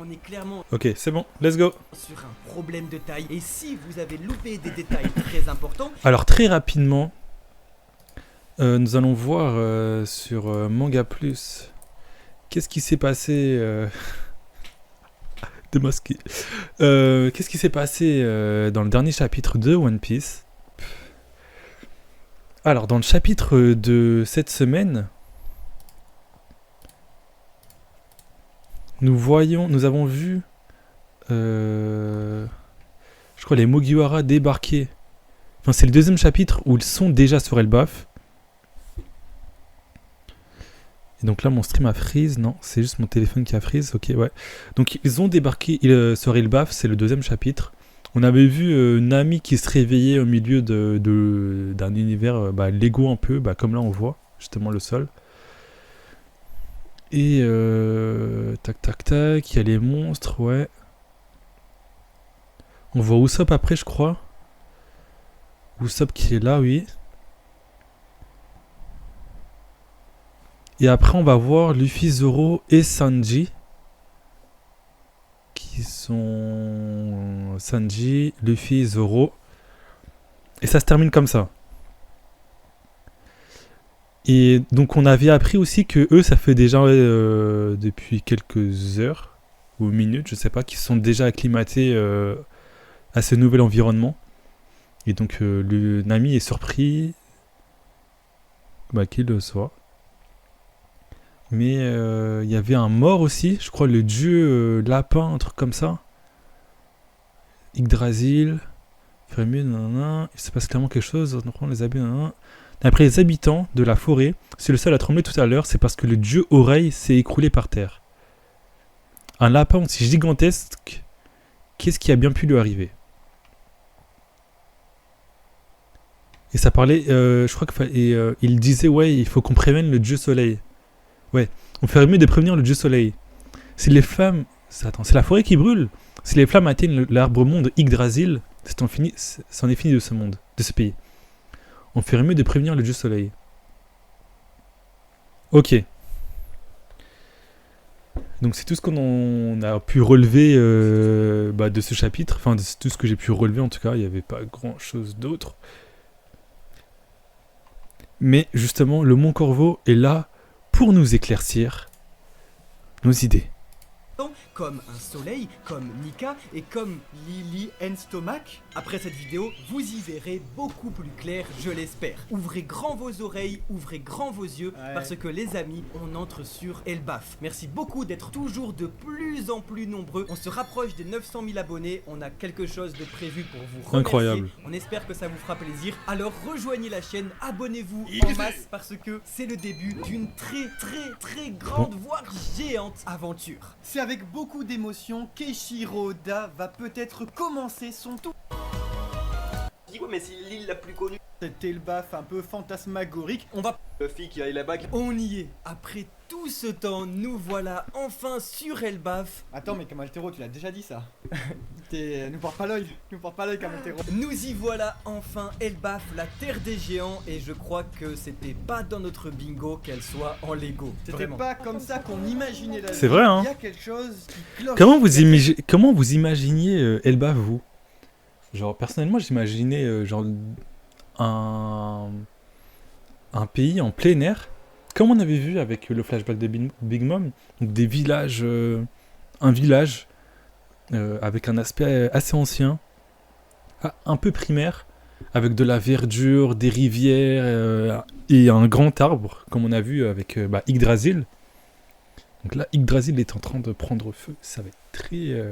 on est clairement Ok, c'est bon, let's go. sur un problème de taille. Et si vous avez loupé des détails très importants, Alors très rapidement, nous allons voir sur Manga Plus qu'est-ce qui s'est passé. Démasqué. Qu'est-ce qui s'est passé dans le dernier chapitre de One Piece. Alors dans le chapitre de cette semaine, nous avons vu, je crois, les Mugiwara débarquer. Enfin, c'est le deuxième chapitre où ils sont déjà sur Elbaf. Et donc là, mon stream a freeze. Non, c'est juste mon téléphone qui a freeze. Ok, ouais. Donc ils ont débarqué sur Elbaf, c'est le deuxième chapitre. On avait vu Nami qui se réveillait au milieu d'un univers Lego un peu, comme là on voit justement le sol. Et tac tac tac, il y a les monstres, ouais. On voit Usopp après, je crois. Usopp qui est là, oui. Et après, on va voir Luffy, Zoro et Sanji. Qui sont Sanji, Luffy, Zoro. Et ça se termine comme ça. Et donc, on avait appris aussi que eux, ça fait déjà depuis quelques heures ou minutes, je sais pas, qu'ils sont déjà acclimatés à ce nouvel environnement. Et donc, le Nami est surpris qu'il le soit. Mais il y avait un mort aussi, je crois, le dieu lapin, un truc comme ça. Yggdrasil, ferait mieux, nanana. Il se passe clairement quelque chose, on prend les habits, nanana. D'après les habitants de la forêt, si le sol a tremblé tout à l'heure, c'est parce que le dieu oreille s'est écroulé par terre. Un lapin aussi gigantesque, qu'est-ce qui a bien pu lui arriver? Et ça parlait, je crois qu'il disait, ouais, il faut qu'on prévienne le dieu soleil. Ouais, on ferait mieux de prévenir le dieu soleil. Si les flammes... Attends, c'est la forêt qui brûle. Si les flammes atteignent l'arbre monde Yggdrasil, c'en est fini de ce monde, de ce pays. On ferait mieux de prévenir le dieu soleil. Ok. Donc c'est tout ce qu'on a pu relever de ce chapitre. Enfin, c'est tout ce que j'ai pu relever en tout cas. Il n'y avait pas grand chose d'autre. Mais justement, le Mont Corvo est là pour nous éclaircir nos idées. comme un soleil, comme Nika et comme Lily Stomach. Après cette vidéo, vous y verrez beaucoup plus clair, je l'espère. Ouvrez grand vos oreilles, ouvrez grand vos yeux, parce que les amis, on entre sur Elbaf. Merci beaucoup d'être toujours de plus en plus nombreux. On se rapproche des 900 000 abonnés, on a quelque chose de prévu pour vous remercier. Incroyable. On espère que ça vous fera plaisir. Alors rejoignez la chaîne, abonnez-vous en masse, parce que c'est le début d'une très grande, voire géante aventure. C'est avec beaucoup d'émotion qu'Eiichiro Oda va peut-être commencer son tour. Ouais, mais c'est l'île la plus connue. Cet Elbaf un peu fantasmagorique, on va... Luffy qui a eu la bague. On y est. Après tout ce temps, nous voilà enfin sur Elbaf. Attends, mais Kamaltero, tu l'as déjà dit ça. Nous porte pas l'œil, Kamaltero. Nous y voilà enfin, Elbaf, la terre des géants. Et je crois que c'était pas dans notre bingo qu'elle soit en Lego. C'était Vraiment. pas comme ça qu'on imaginait la vie. C'est vrai, hein. Il y a quelque chose qui cloche. Comment vous imaginiez Elbaf, vous? Genre, personnellement, j'imaginais un pays en plein air, comme on avait vu avec le flashback de Big Mom, donc des villages, un village avec un aspect assez ancien, un peu primaire, avec de la verdure, des rivières et un grand arbre, comme on a vu avec Yggdrasil. Donc là, Yggdrasil est en train de prendre feu, ça va être très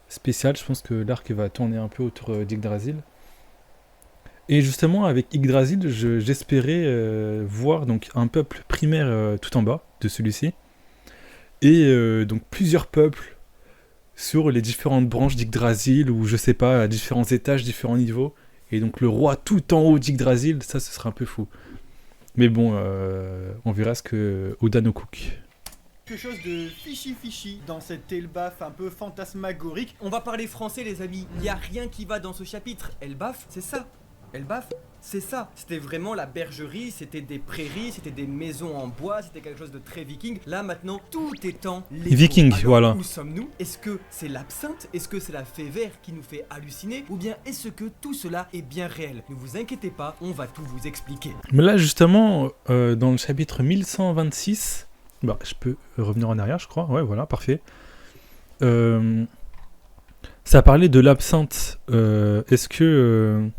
spécial. Je pense que l'arc va tourner un peu autour d'Yggdrasil. Et justement, avec Yggdrasil, j'espérais voir donc un peuple primaire tout en bas de celui-ci, et donc plusieurs peuples sur les différentes branches d'Yggdrasil, ou je sais pas, à différents étages, différents niveaux, et donc le roi tout en haut d'Yggdrasil, ça ce serait un peu fou. Mais bon, on verra ce que Oda nous cook. Quelque chose de fishy dans cet Elbaf un peu fantasmagorique. On va parler français les amis, il y a rien qui va dans ce chapitre. Elbaf, c'est ça. Elbaf, c'est ça. C'était vraiment la bergerie, c'était des prairies, c'était des maisons en bois, c'était quelque chose de très viking. Là maintenant, tout est en Lego. Viking, Alors, voilà. Où sommes-nous? Est-ce que c'est l'absinthe? Est-ce que c'est la fée verte qui nous fait halluciner? Ou bien est-ce que tout cela est bien réel? Ne vous inquiétez pas, on va tout vous expliquer. Mais là, justement, dans le chapitre 1126, bah, je peux revenir en arrière, je crois. Ouais, voilà, parfait. Ça parlait de l'absinthe. Est-ce que...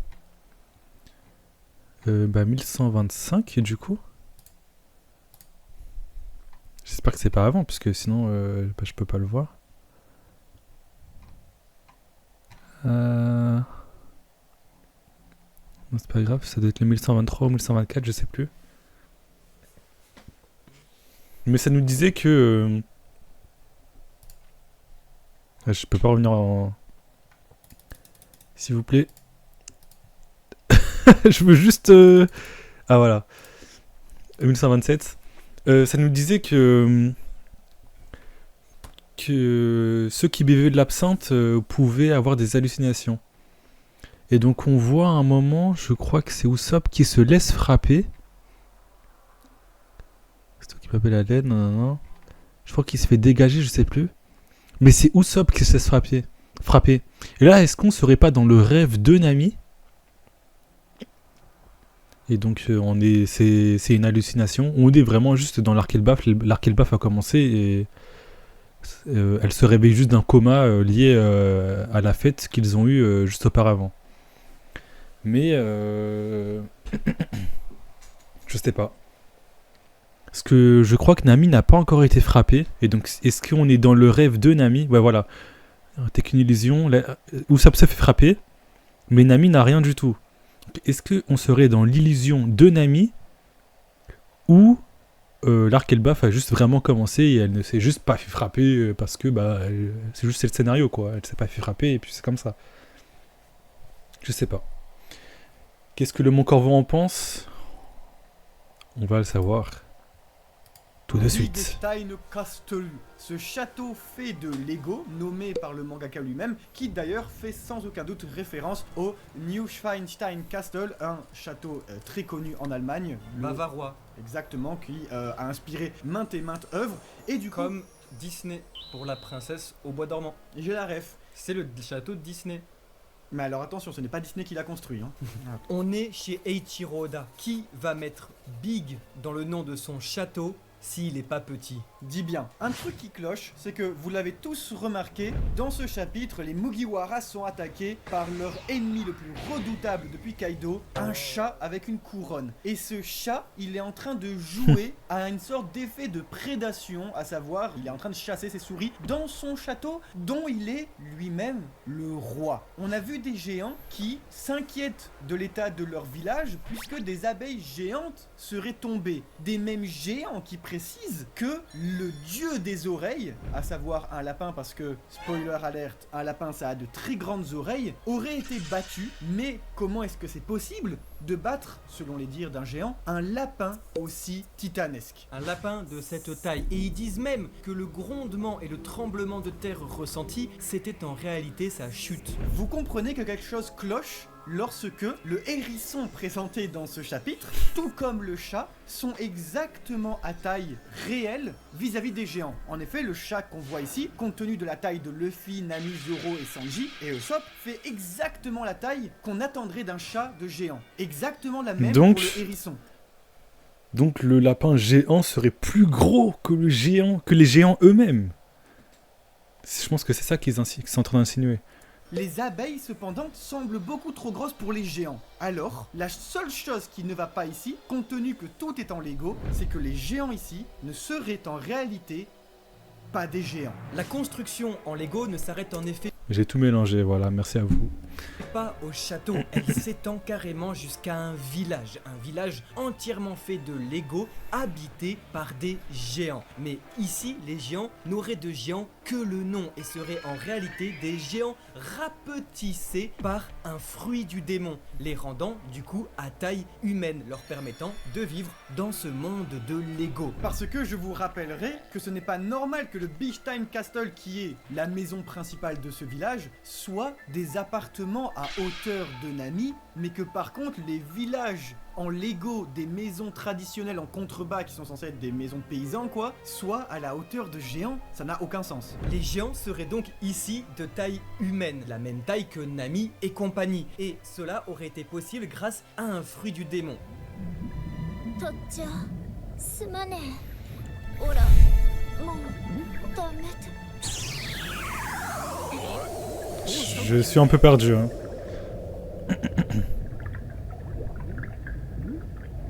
bah 1125 du coup. J'espère que c'est pas avant, parce que sinon bah, je peux pas le voir. Non, c'est pas grave, ça doit être le 1123 ou 1124, je sais plus. Mais ça nous disait que... je peux pas revenir en... S'il vous plaît. Je veux juste... Ah voilà. 1127. Ça nous disait que ceux qui buvaient de l'absinthe pouvaient avoir des hallucinations. Et donc on voit à un moment, je crois que c'est Usopp qui se laisse frapper. C'est toi qui m'appelle la laine, non. Je crois qu'il se fait dégager, je sais plus. Mais c'est Usopp qui se laisse frapper. Et là, est-ce qu'on serait pas dans le rêve de Nami? Et donc c'est une hallucination. On est vraiment juste dans l'Arkelbaf. L'Arkelbaf a commencé et elle se réveille juste d'un coma lié à la fête qu'ils ont eue juste auparavant. Mais je sais pas. Parce que je crois que Nami n'a pas encore été frappée. Et donc est-ce qu'on est dans le rêve de Nami? Ouais, voilà. T'es qu'une illusion. Usopp se fait frapper, mais Nami n'a rien du tout. Est-ce qu'on serait dans l'illusion de Nami ou l'Arkelbaf a juste vraiment commencé et elle ne s'est juste pas fait frapper parce que bah c'est le scénario quoi. Elle s'est pas fait frapper et puis c'est comme ça. Je sais pas. Qu'est-ce que le Mont Corvo en pense? On va le savoir tout de suite. Stein Castle, ce château fait de Lego, nommé par le mangaka lui-même, qui d'ailleurs fait sans aucun doute référence au Neuschwanstein Castle, un château très connu en Allemagne. Bavarois. Exactement, qui a inspiré maintes et maintes œuvres. Et du coup, Comme Disney pour la princesse au bois dormant. j'ai la ref. C'est le château de Disney. Mais alors attention, ce n'est pas Disney qui l'a construit. Hein. On est chez Eiichiro Oda. Qui va mettre Big dans le nom de son château s'il est pas petit? Dis bien, un truc qui cloche, c'est que vous l'avez tous remarqué, dans ce chapitre, les Mugiwara sont attaqués par leur ennemi le plus redoutable depuis Kaido, un chat avec une couronne. Et ce chat, il est en train de jouer à une sorte d'effet de prédation, à savoir, il est en train de chasser ses souris dans son château, dont il est lui-même le roi. On a vu des géants qui s'inquiètent de l'état de leur village, puisque des abeilles géantes seraient tombées. Des mêmes géants qui précisent que le dieu des oreilles, à savoir un lapin, parce que, spoiler alerte, un lapin ça a de très grandes oreilles, aurait été battu. Mais comment est-ce que c'est possible de battre, selon les dires d'un géant, un lapin aussi titanesque? Un lapin de cette taille. Et ils disent même que le grondement et le tremblement de terre ressenti, c'était en réalité sa chute. Vous comprenez que quelque chose cloche lorsque le hérisson présenté dans ce chapitre, tout comme le chat, sont exactement à taille réelle vis-à-vis des géants. En effet, le chat qu'on voit ici, compte tenu de la taille de Luffy, Nami, Zoro et Sanji, et Usopp, fait exactement la taille qu'on attendrait d'un chat de géant. Exactement la même Donc, pour le hérisson. Donc le lapin géant serait plus gros que les géants eux-mêmes. Je pense que c'est ça qu'ils sont en train d'insinuer. Les abeilles, cependant, semblent beaucoup trop grosses pour les géants. Alors, la seule chose qui ne va pas ici, compte tenu que tout est en Lego, c'est que les géants ici ne seraient en réalité pas des géants. La construction en Lego ne s'arrête en effet J'ai tout mélangé, voilà, merci à vous. pas au château, elle s'étend carrément jusqu'à un village entièrement fait de Lego, habité par des géants. Mais ici, les géants n'auraient de géants que le nom et seraient en réalité des géants rapetissés par un fruit du démon, les rendant du coup à taille humaine, leur permettant de vivre dans ce monde de Lego. Parce que je vous rappellerai que ce n'est pas normal que le Bichstein Castle, qui est la maison principale de ce village, villages, soit des appartements à hauteur de Nami, mais que par contre les villages en Lego des maisons traditionnelles en contrebas qui sont censées être des maisons de paysans quoi, soit à la hauteur de géants, ça n'a aucun sens. Les géants seraient donc ici de taille humaine, la même taille que Nami et compagnie, et cela aurait été possible grâce à un fruit du démon. とっちゃすまねえ。ほらもうダメだ。 Je suis un peu perdu. Hein.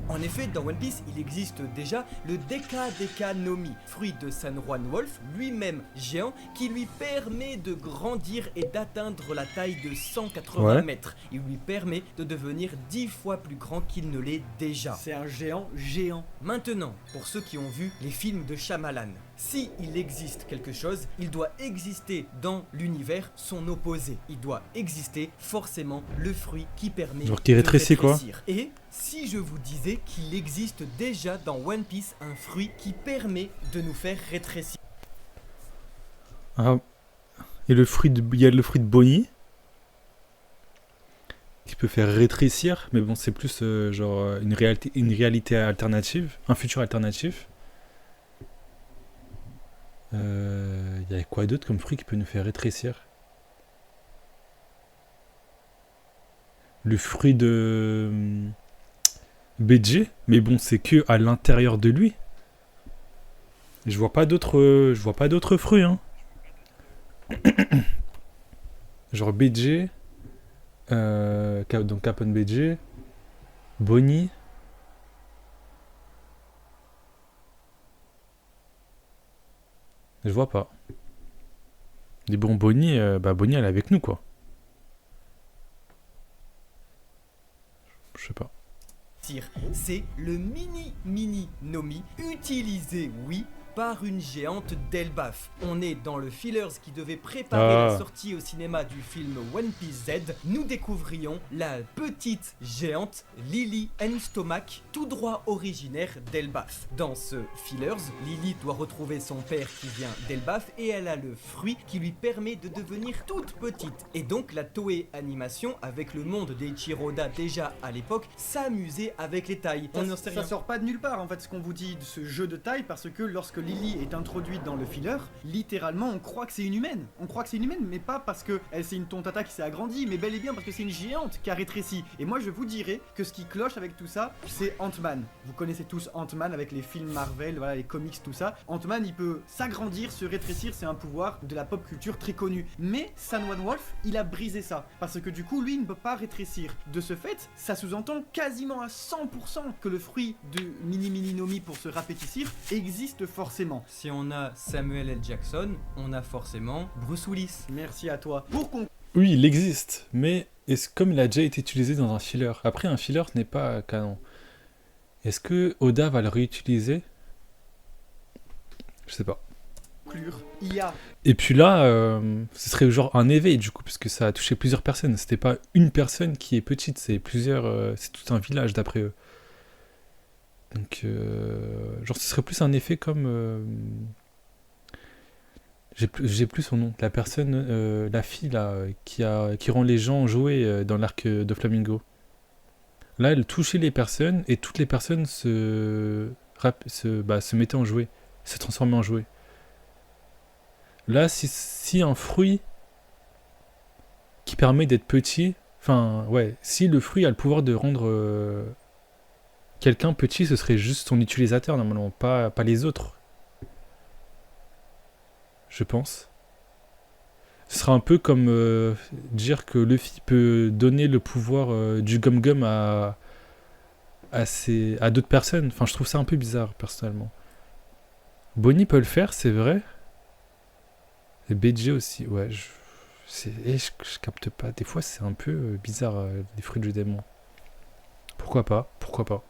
En effet, dans One Piece, il existe déjà le Deka no Mi, fruit de San Juan Wolf, lui-même géant, qui lui permet de grandir et d'atteindre la taille de 180 mètres. Il lui permet de devenir 10 fois plus grand qu'il ne l'est déjà. C'est un géant géant. Maintenant, pour ceux qui ont vu les films de Shyamalan, si il existe quelque chose, il doit exister dans l'univers son opposé. Il doit exister forcément le fruit qui permet genre qui rétrécit, de rétrécir. Et si je vous disais qu'il existe déjà dans One Piece un fruit qui permet de nous faire rétrécir. Ah. Et le fruit de... il y a le fruit de Bonnie qui peut faire rétrécir, mais bon c'est plus genre une réalité alternative, un futur alternatif. Il y a quoi d'autre comme fruit qui peut nous faire rétrécir? Le fruit de BG, mais bon c'est que à l'intérieur de lui. Je vois pas d'autres fruits hein. Genre BG, donc Capone BG, Bonnie. Je vois pas. Des bons Bonnie, Bonnie elle est avec nous quoi. Je sais pas. C'est le mini Nomi utilisé, oui, par une géante d'Elbaf. On est dans le fillers qui devait préparer la sortie au cinéma du film One Piece Z. Nous découvrions la petite géante Lily Stomach, tout droit originaire d'Elbaf. Dans ce fillers, Lily doit retrouver son père qui vient d'Elbaf et elle a le fruit qui lui permet de devenir toute petite. Et donc la Toei Animation, avec le monde d'Eiichiro Oda déjà à l'époque, s'amusait avec les tailles. On n'en sait rien. Ça sort pas de nulle part en fait ce qu'on vous dit de ce jeu de taille, parce que lorsque Lily est introduite dans le filler, littéralement on croit que c'est une humaine. On croit que c'est une humaine, mais pas parce que elle c'est une tontata qui s'est agrandie, mais bel et bien parce que c'est une géante qui a rétréci. Et moi je vous dirais que ce qui cloche avec tout ça, c'est Ant-Man. Vous connaissez tous Ant-Man avec les films Marvel, voilà, les comics, tout ça. Ant-Man il peut s'agrandir, se rétrécir, c'est un pouvoir de la pop culture très connu. Mais San Juan Wolf, il a brisé ça, parce que du coup lui il ne peut pas rétrécir. De ce fait, ça sous-entend quasiment à 100% que le fruit de Mini Nomi pour se rapétissir existe forcément. Si on a Samuel L. Jackson, on a forcément Bruce Willis. Merci à toi. Pour conclure, Oui, il existe, mais comme il a déjà été utilisé dans un filler. Après, un filler n'est pas canon. Est-ce que Oda va le réutiliser? Je sais pas. il y a Et puis là, ce serait genre un éveil du coup, parce que ça a touché plusieurs personnes. C'était pas une personne qui est petite, c'est plusieurs, c'est tout un village d'après eux. Donc, genre, ce serait plus un effet comme. J'ai plus son nom. La personne, la fille là, qui rend les gens jouer dans l'arc de Flamingo. Là, elle touchait les personnes et toutes les personnes se mettaient en jouet, se transformaient en jouet. Là, si un fruit qui permet d'être petit, enfin, ouais, si le fruit a le pouvoir de rendre quelqu'un petit, ce serait juste son utilisateur, normalement, pas les autres. Je pense. Ce sera un peu comme dire que Luffy peut donner le pouvoir du Gum-Gum à d'autres personnes. Enfin, je trouve ça un peu bizarre, personnellement. Bonnie peut le faire, c'est vrai. Et BG aussi, ouais. Je capte pas. Des fois, c'est un peu bizarre, les fruits du démon. Pourquoi pas? Pourquoi pas?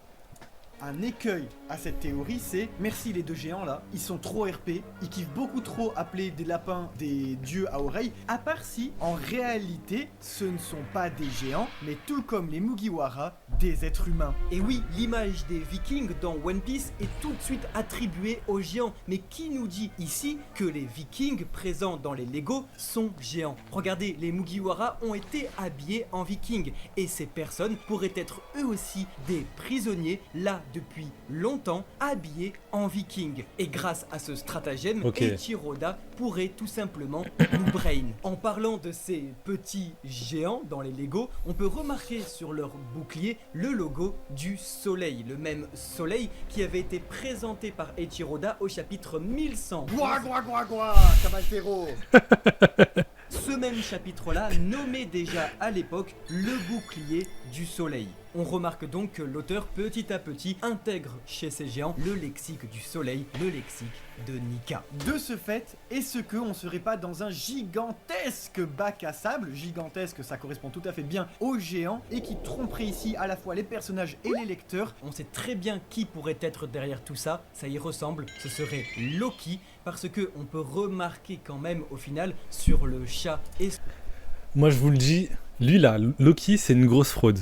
un écueil à cette théorie, c'est merci les deux géants là, ils sont trop RP, ils kiffent beaucoup trop appeler des lapins des dieux à oreilles, à part si en réalité ce ne sont pas des géants, mais tout comme les Mugiwara, des êtres humains. Et oui, l'image des Vikings dans One Piece est tout de suite attribuée aux géants. Mais qui nous dit ici que les Vikings présents dans les Lego sont géants? Regardez, les Mugiwara ont été habillés en Vikings. Et ces personnes pourraient être eux aussi des prisonniers, là depuis longtemps, habillés en Vikings. Et grâce à ce stratagème, Eiichiro Oda pourrait tout simplement nous brain. En parlant de ces petits géants dans les Lego, on peut remarquer sur leur bouclier le logo du soleil, le même soleil qui avait été présenté par Eiichiro Oda au chapitre 1100. Gouah gouah gouah gouah, Cabaltero. Ce même chapitre-là nommait déjà à l'époque le bouclier du soleil. On remarque donc que l'auteur petit à petit intègre chez ces géants le lexique du soleil, le lexique de Nika. De ce fait, est-ce qu'on serait pas dans un gigantesque bac à sable, gigantesque ça correspond tout à fait bien aux géants, et qui tromperait ici à la fois les personnages et les lecteurs? On sait très bien qui pourrait être derrière tout ça, ça y ressemble, ce serait Loki, parce que on peut remarquer quand même au final sur le chat et... Moi je vous le dis, lui là, Loki c'est une grosse fraude.